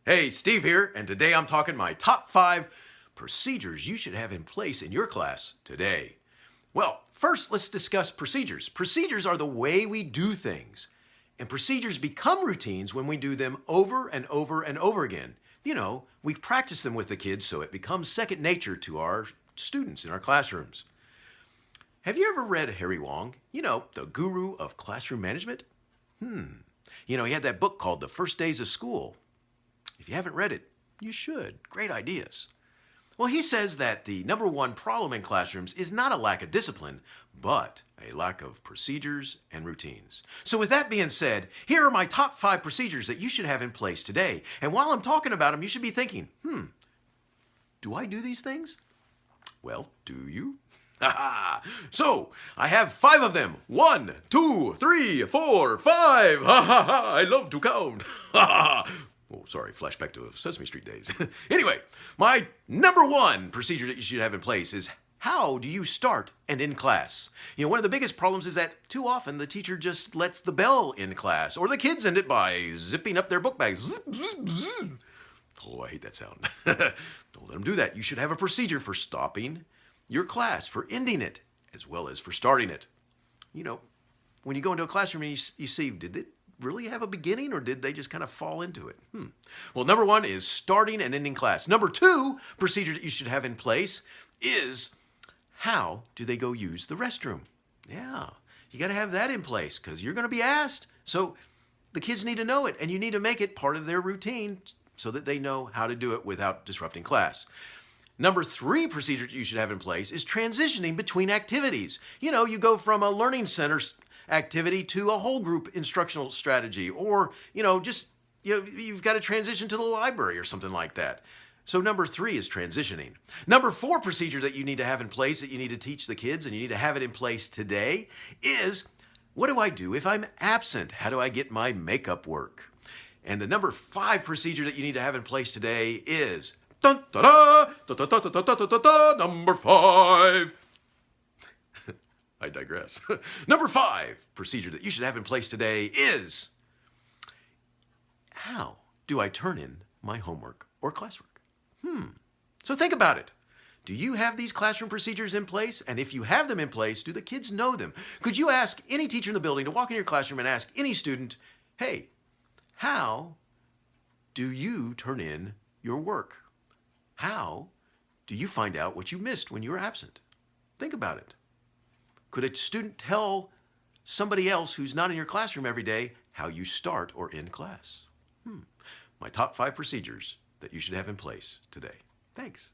Hey, Steve here, and today I'm talking my top 5 procedures you should have in place in your class today. Well, first let's discuss procedures. Procedures are the way we do things, and procedures become routines when we do them over and over and over again. We practice them with the kids so it becomes second nature to our students in our classrooms. Have you ever read Harry Wong? The guru of classroom management? He had that book called The First Days of School. If you haven't read it, you should. Great ideas. Well, he says that the number one problem in classrooms is not a lack of discipline, but a lack of procedures and routines. So with that being said, here are my top 5 procedures that you should have in place today. And while I'm talking about them, you should be thinking, do I do these things? Well, do you? So, I have 5 of them. 1, 2, 3, 4, 5. I love to count. Oh, sorry, flashback to Sesame Street days. Anyway, my number 1 procedure that you should have in place is how do you start and end class? One of the biggest problems is that too often the teacher just lets the bell end class, or the kids end it by zipping up their book bags. Zip, zip, zip. Oh, I hate that sound. Don't let them do that. You should have a procedure for stopping your class, for ending it, as well as for starting it. When you go into a classroom and you see, did it really have a beginning, or did they just kind of fall into it? Well, number 1 is starting and ending class. Number 2 procedure that you should have in place is how do they go use the restroom? Yeah, you got to have that in place because you're going to be asked. So the kids need to know it, and you need to make it part of their routine so that they know how to do it without disrupting class. Number 3 procedure that you should have in place is transitioning between activities. You go from a learning center activity to a whole group instructional strategy, or you've got to transition to the library or something like that. So number 3 is transitioning. Number 4 procedure that you need to have in place, that you need to teach the kids and you need to have it in place today, is what do I do if I'm absent? How do I get my makeup work? And the number 5 procedure that you need to have in place today is dun, da, da, da, da, da, da, da, da, da, da, number 5. I digress. Number 5 procedure that you should have in place today is how do I turn in my homework or classwork? So think about it. Do you have these classroom procedures in place? And if you have them in place, do the kids know them? Could you ask any teacher in the building to walk in your classroom and ask any student, hey, how do you turn in your work? How do you find out what you missed when you were absent? Think about it. Could a student tell somebody else who's not in your classroom every day how you start or end class? My top 5 procedures that you should have in place today. Thanks.